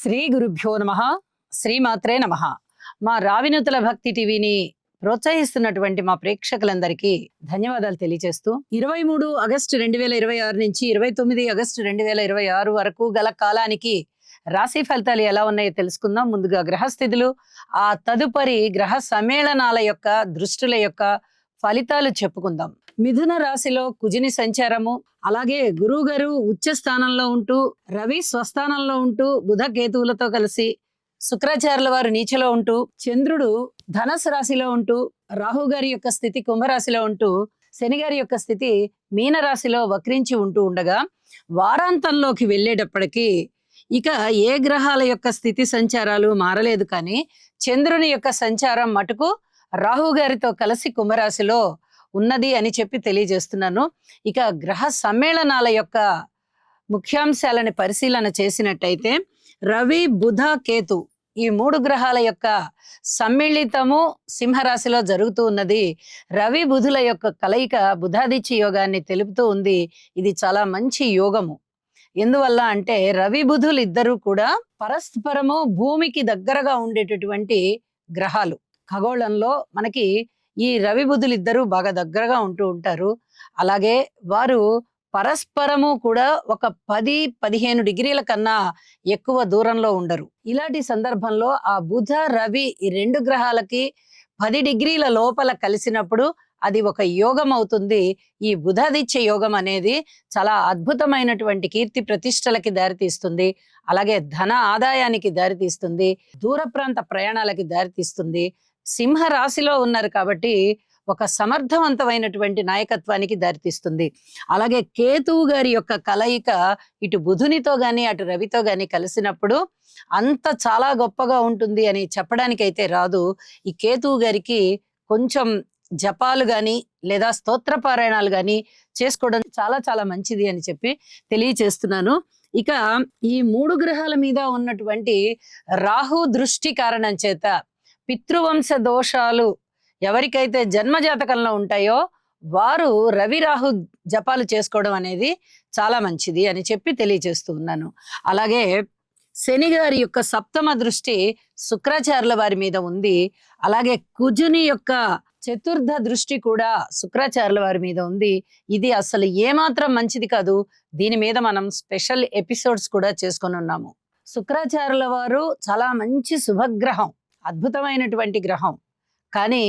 శ్రీ గురుభ్యో నమః. శ్రీమాత్రే నమః. మా రావినూతల భక్తి టీవీని ప్రోత్సహిస్తున్నటువంటి మా ప్రేక్షకులందరికీ ధన్యవాదాలు తెలియజేస్తూ 23 ఆగస్టు 2026 నుంచి 29 ఆగస్టు 2026 వరకు గల కాలానికి రాశి ఫలితాలు ఎలా ఉన్నాయో తెలుసుకుందాం. ముందుగా గ్రహస్థితులు, ఆ తదుపరి గ్రహ సమ్మేళనాల యొక్క దృష్టుల యొక్క ఫలితాలు చెప్పుకుందాం. మిథున రాశిలో కుజుని సంచారము, అలాగే గురువు గారు ఉచ్చ స్థానంలో ఉంటూ, రవి స్వస్థానంలో ఉంటూ, బుధ కేతువులతో కలిసి, శుక్రాచార్యుల వారు నీచలో ఉంటూ, చంద్రుడు ధనస్సు రాశిలో ఉంటూ, రాహు గారి యొక్క స్థితి కుంభరాశిలో ఉంటూ, శని గారి యొక్క స్థితి మీన రాశిలో వక్రించి ఉంటూ ఉండగా, వారాంతంలోకి వెళ్ళేటప్పటికీ ఇక ఏ గ్రహాల యొక్క స్థితి సంచారాలు మారలేదు, కానీ చంద్రుని యొక్క సంచారం మటుకు రాహు గారితో కలిసి కుంభరాశిలో ఉన్నది అని చెప్పి తెలియజేస్తున్నాను. ఇక గ్రహ సమ్మేళనాల యొక్క ముఖ్యాంశాలని పరిశీలన చేసినట్టయితే, రవి బుధ కేతు ఈ 3 గ్రహాల యొక్క సమ్మిళితము సింహరాశిలో జరుగుతూ ఉన్నది. రవి బుధుల యొక్క కలయిక బుధాదిత్య యోగాన్ని తెలుపుతూ ఉంది. ఇది చాలా మంచి యోగము. ఎందువల్ల అంటే రవి బుధులు ఇద్దరు కూడా పరస్పరము భూమికి దగ్గరగా ఉండేటటువంటి గ్రహాలు. ఖగోళంలో మనకి ఈ రవి బుధులు ఇద్దరు బాగా దగ్గరగా ఉంటూ ఉంటారు. అలాగే వారు పరస్పరము కూడా ఒక 10-15 డిగ్రీల కన్నా ఎక్కువ దూరంలో ఉండరు. ఇలాంటి సందర్భంలో ఆ బుధ రవి ఈ 2 గ్రహాలకి 10 డిగ్రీల లోపల కలిసినప్పుడు అది ఒక యోగం అవుతుంది. ఈ బుధాదిత్య యోగం అనేది చాలా అద్భుతమైనటువంటి కీర్తి ప్రతిష్టలకి దారితీస్తుంది. అలాగే ధన ఆదాయానికి దారితీస్తుంది. దూర ప్రాంత ప్రయాణాలకి దారితీస్తుంది. సింహ రాశిలో ఉన్నారు కాబట్టి ఒక సమర్థవంతమైనటువంటి నాయకత్వానికి దారితీస్తుంది. అలాగే కేతువు గారి యొక్క కలయిక ఇటు బుధునితో గాని అటు రవితో గాని కలిసినప్పుడు అంత చాలా గొప్పగా ఉంటుంది అని చెప్పడానికైతే రాదు. ఈ కేతువు గారికి కొంచెం జపాలు గాని లేదా స్తోత్ర పారాయణాలు గాని చేసుకోవడం చాలా చాలా మంచిది అని చెప్పి తెలియచేస్తున్నాను. ఇక ఈ 3 గ్రహాల మీద ఉన్నటువంటి రాహు దృష్టి కారణం చేత పితృవంశ దోషాలు ఎవరికైతే జన్మజాతకంలో ఉంటాయో వారు రవి రాహు జపాలు చేసుకోవడం అనేది చాలా మంచిది అని చెప్పి తెలియజేస్తూ ఉన్నాను. అలాగే శని గారి యొక్క సప్తమ దృష్టి శుక్రాచార్యుల వారి మీద ఉంది. అలాగే కుజుని యొక్క చతుర్థ దృష్టి కూడా శుక్రాచార్యుల వారి మీద ఉంది. ఇది అసలు ఏమాత్రం మంచిది కాదు. దీని మీద మనం స్పెషల్ ఎపిసోడ్స్ కూడా చేసుకొని ఉన్నాము. శుక్రాచార్యుల వారు చాలా మంచి శుభగ్రహం, అద్భుతమైనటువంటి గ్రహం. కానీ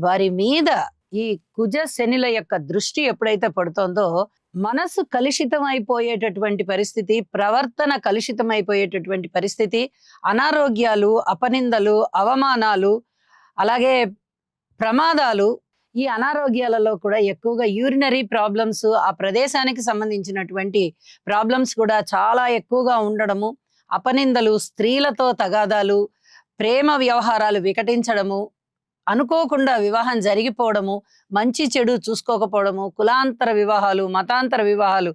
వారి మీద ఈ కుజ శనిల యొక్క దృష్టి ఎప్పుడైతే పడుతోందో మనసు కలుషితం అయిపోయేటటువంటి పరిస్థితి, ప్రవర్తన కలుషితం అయిపోయేటటువంటి పరిస్థితి, అనారోగ్యాలు, అపనిందలు, అవమానాలు, అలాగే ప్రమాదాలు. ఈ అనారోగ్యాలలో కూడా ఎక్కువగా యూరినరీ ప్రాబ్లమ్స్, ఆ ప్రదేశానికి సంబంధించినటువంటి ప్రాబ్లమ్స్ కూడా చాలా ఎక్కువగా ఉండడము, అపనిందలు, స్త్రీలతో తగాదాలు, ప్రేమ వ్యవహారాలు వికటించడము, అనుకోకుండా వివాహం జరిగిపోవడము, మంచి చెడు చూసుకోకపోవడము, కులాంతర వివాహాలు, మతాంతర వివాహాలు,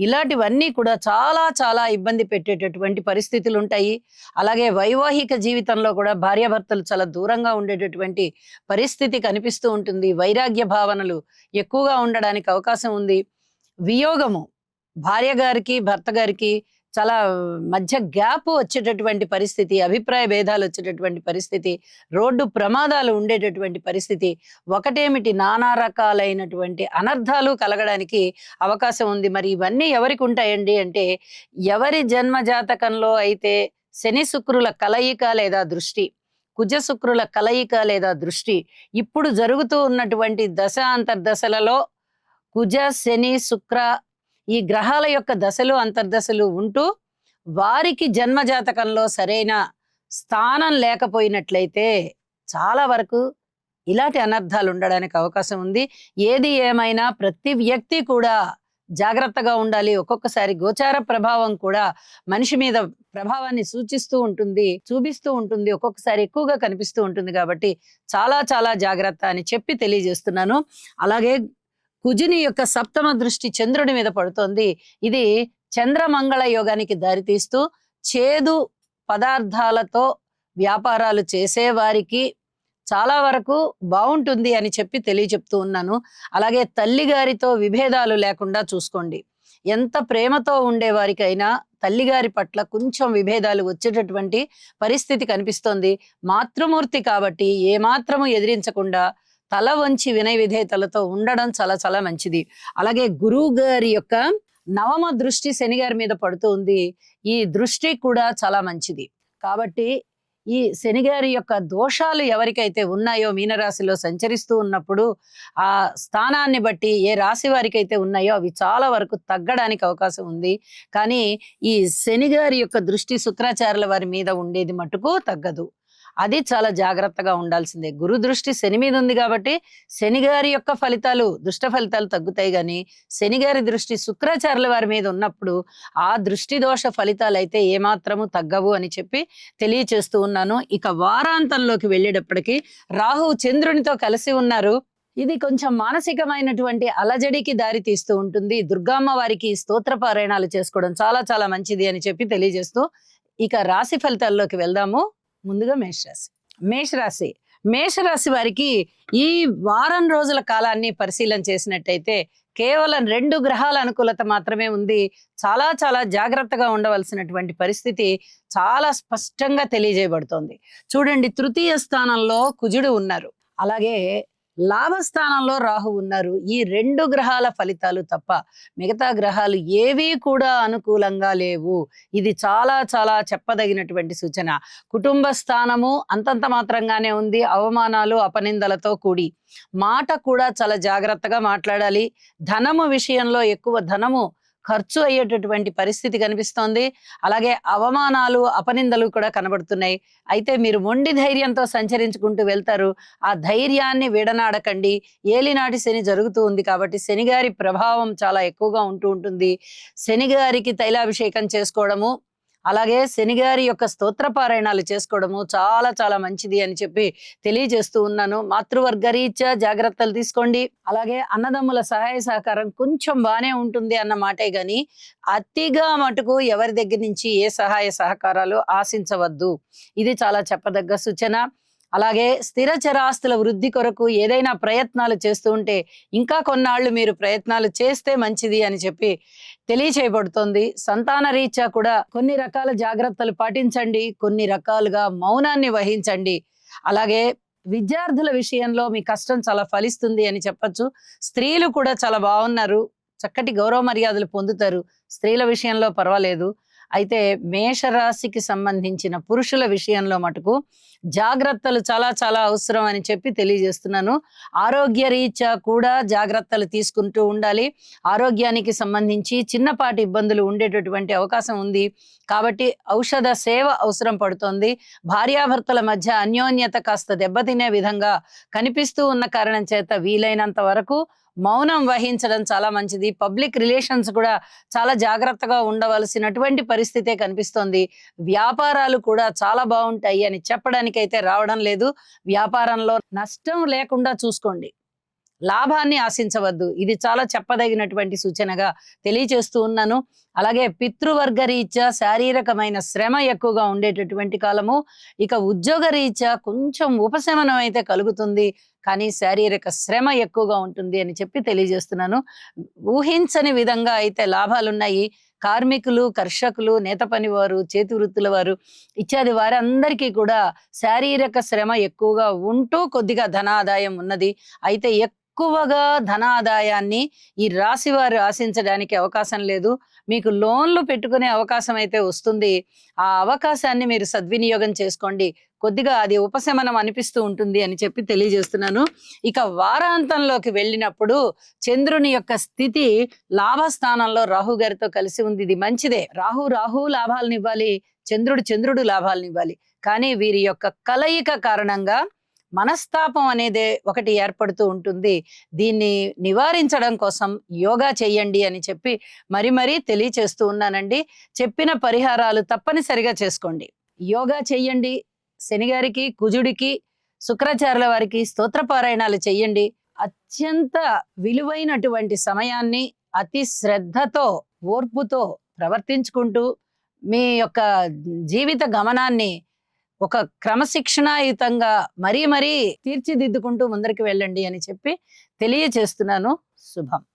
ఇలాంటివన్నీ కూడా చాలా చాలా ఇబ్బంది పెట్టేటటువంటి పరిస్థితులు ఉంటాయి. అలాగే వైవాహిక జీవితంలో కూడా భార్యాభర్తలు చాలా దూరంగా ఉండేటటువంటి పరిస్థితి కనిపిస్తూ ఉంటుంది. వైరాగ్య భావనలు ఎక్కువగా ఉండడానికి అవకాశం ఉంది. వియోగము, భార్య గారికి భర్త గారికి చాలా మధ్య గ్యాప్ వచ్చేటటువంటి పరిస్థితి, అభిప్రాయ భేదాలు వచ్చేటటువంటి పరిస్థితి, రోడ్డు ప్రమాదాలు ఉండేటటువంటి పరిస్థితి, ఒకటేమిటి నానా రకాలైనటువంటి అనర్థాలు కలగడానికి అవకాశం ఉంది. మరి ఇవన్నీ ఎవరికి ఉంటాయండి అంటే, ఎవరి జన్మ జాతకంలో అయితే శని శుక్రుల కలయిక లేదా దృష్టి, కుజ శుక్రుల కలయిక లేదా దృష్టి ఇప్పుడు జరుగుతూ ఉన్నటువంటి దశ అంతర్దశలలో కుజ శని శుక్ర ఈ గ్రహాల యొక్క దశలు అంతర్దశలు ఉంటూ వారికి జన్మ జాతకంలో సరైన స్థానం లేకపోయినట్లయితే చాలా వరకు ఇలాంటి అనర్థాలు ఉండడానికి అవకాశం ఉంది. ఏది ఏమైనా ప్రతి వ్యక్తి కూడా జాగ్రత్తగా ఉండాలి. ఒక్కొక్కసారి గోచార ప్రభావం కూడా మనిషి మీద ప్రభావాన్ని సూచిస్తూ ఉంటుంది, చూపిస్తూ ఉంటుంది, ఒక్కొక్కసారి ఎక్కువగా కనిపిస్తూ ఉంటుంది. కాబట్టి చాలా చాలా జాగ్రత్త అని చెప్పి తెలియజేస్తున్నాను. అలాగే కుజుని యొక్క సప్తమ దృష్టి చంద్రుడి మీద పడుతోంది. ఇది చంద్రమంగళ యోగానికి దారితీస్తూ చేదు పదార్థాలతో వ్యాపారాలు చేసే వారికి చాలా వరకు బాగుంటుంది అని చెప్పి తెలియచెప్తూ ఉన్నాను. అలాగే తల్లి గారితో విభేదాలు లేకుండా చూసుకోండి. ఎంత ప్రేమతో ఉండేవారికైనా తల్లిగారి పట్ల కొంచెం విభేదాలు వచ్చేటటువంటి పరిస్థితి కనిపిస్తోంది. మాతృమూర్తి కాబట్టి ఏమాత్రము ఎదిరించకుండా తల వంచి వినయ విధేయతలతో ఉండడం చాలా చాలా మంచిది. అలాగే గురువు గారి యొక్క నవమ దృష్టి శని గారి మీద పడుతూ ఉంది. ఈ దృష్టి కూడా చాలా మంచిది. కాబట్టి ఈ శని గారి యొక్క దోషాలు ఎవరికైతే ఉన్నాయో మీనరాశిలో సంచరిస్తూ ఉన్నప్పుడు ఆ స్థానాన్ని బట్టి ఏ రాశి వారికైతే ఉన్నాయో అవి చాలా వరకు తగ్గడానికి అవకాశం ఉంది. కానీ ఈ శని గారి యొక్క దృష్టి శుక్రాచార్యుల వారి మీద ఉండేది మటుకు తగ్గదు. అది చాలా జాగ్రత్తగా ఉండాల్సిందే. గురు దృష్టి శని మీద ఉంది కాబట్టి శని గారి యొక్క ఫలితాలు దుష్ట ఫలితాలు తగ్గుతాయి. కానీ శని గారి దృష్టి శుక్రాచార్యుల వారి మీద ఉన్నప్పుడు ఆ దృష్టి దోష ఫలితాలు అయితే ఏమాత్రము తగ్గవు అని చెప్పి తెలియచేస్తూ ఉన్నాను. ఇక వారాంతంలోకి వెళ్ళేటప్పటికి రాహు చంద్రునితో కలిసి ఉన్నారు. ఇది కొంచెం మానసికమైనటువంటి అలజడికి దారి తీస్తూ ఉంటుంది. దుర్గామ్మ వారికి స్తోత్ర పారాయణాలు చేసుకోవడం చాలా చాలా మంచిది అని చెప్పి తెలియజేస్తూ ఇక రాశి ఫలితాల్లోకి వెళ్దాము. ముందుగా మేషరాశి వారికి ఈ వారం రోజుల కాలాన్ని పరిశీలన చేసినట్టయితే కేవలం 2 గ్రహాల అనుకూలత మాత్రమే ఉంది. చాలా చాలా జాగ్రత్తగా ఉండవలసినటువంటి పరిస్థితి చాలా స్పష్టంగా తెలియజేయబడుతోంది. చూడండి, తృతీయ స్థానంలో కుజుడు ఉన్నారు, అలాగే లాభస్థానంలో రాహు ఉన్నారు. ఈ 2 గ్రహాల ఫలితాలు తప్ప మిగతా గ్రహాలు ఏవీ కూడా అనుకూలంగా లేవు. ఇది చాలా చాలా చెప్పదగినటువంటి సూచన. కుటుంబ స్థానము అంతంత మాత్రంగానే ఉంది. అవమానాలు అపనిందలతో కూడి మాట కూడా చాలా జాగ్రత్తగా మాట్లాడాలి. ధనము విషయంలో ఎక్కువ ధనము ఖర్చు అయ్యేటటువంటి పరిస్థితి కనిపిస్తోంది. అలాగే అవమానాలు అపనిందలు కూడా కనబడుతున్నాయి. అయితే మీరు మొండి ధైర్యంతో సంచరించుకుంటూ వెళ్తారు. ఆ ధైర్యాన్ని విడనాడకండి. ఏలినాటి శని జరుగుతూ ఉంది కాబట్టి శనిగారి ప్రభావం చాలా ఎక్కువగా ఉంటూ ఉంటుంది. శనిగారికి తైలాభిషేకం చేసుకోవడము, అలాగే శనిగారి యొక్క స్తోత్ర పారాయణాలు చేసుకోవడము చాలా చాలా మంచిది అని చెప్పి తెలియజేస్తూ ఉన్నాను. మాతృవర్గ రీత్యా జాగ్రత్తలు తీసుకోండి. అలాగే అన్నదమ్ముల సహాయ సహకారం కొంచెం బానే ఉంటుంది అన్న మాటే గాని అతిగా మటుకు ఎవరి దగ్గర నుంచి ఏ సహాయ సహకారాలు ఆశించవద్దు. ఇది చాలా చెప్పదగ్గ సూచన. అలాగే స్థిర చరాస్తుల వృద్ధి కొరకు ఏదైనా ప్రయత్నాలు చేస్తూ ఉంటే ఇంకా కొన్నాళ్ళు మీరు ప్రయత్నాలు చేస్తే మంచిది అని చెప్పి తెలియచేయబడుతోంది. సంతాన రీత్యా కూడా కొన్ని రకాల జాగ్రత్తలు పాటించండి, కొన్ని రకాలుగా మౌనాన్ని వహించండి. అలాగే విద్యార్థుల విషయంలో మీ కష్టం చాలా ఫలిస్తుంది అని చెప్పొచ్చు. స్త్రీలు కూడా చాలా బాగున్నారు, చక్కటి గౌరవ మర్యాదలు పొందుతారు. స్త్రీల విషయంలో పర్వాలేదు. అయితే మేషరాశికి సంబంధించిన పురుషుల విషయంలో మటుకు జాగ్రత్తలు చాలా చాలా అవసరం అని చెప్పి తెలియజేస్తున్నాను. ఆరోగ్య రీత్యా కూడా జాగ్రత్తలు తీసుకుంటూ ఉండాలి. ఆరోగ్యానికి సంబంధించి చిన్నపాటి ఇబ్బందులు ఉండేటటువంటి అవకాశం ఉంది కాబట్టి ఔషధ సేవ అవసరం పడుతోంది. భార్యాభర్తల మధ్య అన్యోన్యత కాస్త దెబ్బతినే విధంగా కనిపిస్తూ ఉన్న కారణం చేత వీలైనంత వరకు మౌనం వహించడం చాలా మంచిది. పబ్లిక్ రిలేషన్స్ కూడా చాలా జాగ్రత్తగా ఉండవలసినటువంటి పరిస్థితే కనిపిస్తోంది. వ్యాపారాలు కూడా చాలా బాగుంటాయి అని చెప్పడానికైతే రావడం లేదు. వ్యాపారంలో నష్టం లేకుండా చూసుకోండి, లాభాన్ని ఆశించవద్దు. ఇది చాలా చెప్పదగినటువంటి సూచనగా తెలియచేస్తూ ఉన్నాను. అలాగే పితృవర్గ రీత్యా శారీరకమైన శ్రమ ఎక్కువగా ఉండేటటువంటి కాలము. ఇక ఉద్యోగ రీత్యా కొంచెం ఉపశమనం అయితే కలుగుతుంది, కానీ శారీరక శ్రమ ఎక్కువగా ఉంటుంది అని చెప్పి తెలియజేస్తున్నాను. ఊహించని విధంగా అయితే లాభాలున్నాయి. కార్మికులు, కర్షకులు, నేత పని వారు, చేతి వృత్తుల వారు ఇత్యాది వారందరికీ కూడా శారీరక శ్రమ ఎక్కువగా ఉంటూ కొద్దిగా ధనాదాయం ఉన్నది. అయితే ఎక్కువగా ధనాదాయాన్ని ఈ రాశి వారు ఆశించడానికి అవకాశం లేదు. మీకు లోన్లు పెట్టుకునే అవకాశం అయితే వస్తుంది. ఆ అవకాశాన్ని మీరు సద్వినియోగం చేసుకోండి. కొద్దిగా అది ఉపశమనం అనిపిస్తూ ఉంటుంది అని చెప్పి తెలియజేస్తున్నాను. ఇక వారాంతంలోకి వెళ్ళినప్పుడు చంద్రుని యొక్క స్థితి లాభస్థానంలో రాహు గారితో కలిసి ఉంది. ఇది మంచిదే. రాహు లాభాలను ఇవ్వాలి, చంద్రుడు లాభాలను ఇవ్వాలి. కానీ వీరి యొక్క కలయిక కారణంగా మనస్తాపం అనేది ఒకటి ఏర్పడుతూ ఉంటుంది. దీన్ని నివారించడం కోసం యోగా చేయండి అని చెప్పి మరీ తెలియచేస్తూ ఉన్నానండి. చెప్పిన పరిహారాలు తప్పనిసరిగా చేసుకోండి. యోగా చెయ్యండి, శనిగారికి, కుజుడికి, శుక్రాచార్యుల వారికి స్తోత్ర పారాయణాలు చెయ్యండి. అత్యంత విలువైనటువంటి సమయాన్ని అతి శ్రద్ధతో, ఓర్పుతో ప్రవర్తించుకుంటూ మీ యొక్క జీవిత గమనాన్ని ఒక క్రమశిక్షణాయుతంగా మరీ తీర్చిదిద్దుకుంటూ ముందరికి వెళ్ళండి అని చెప్పి తెలియచేస్తున్నాను. శుభం.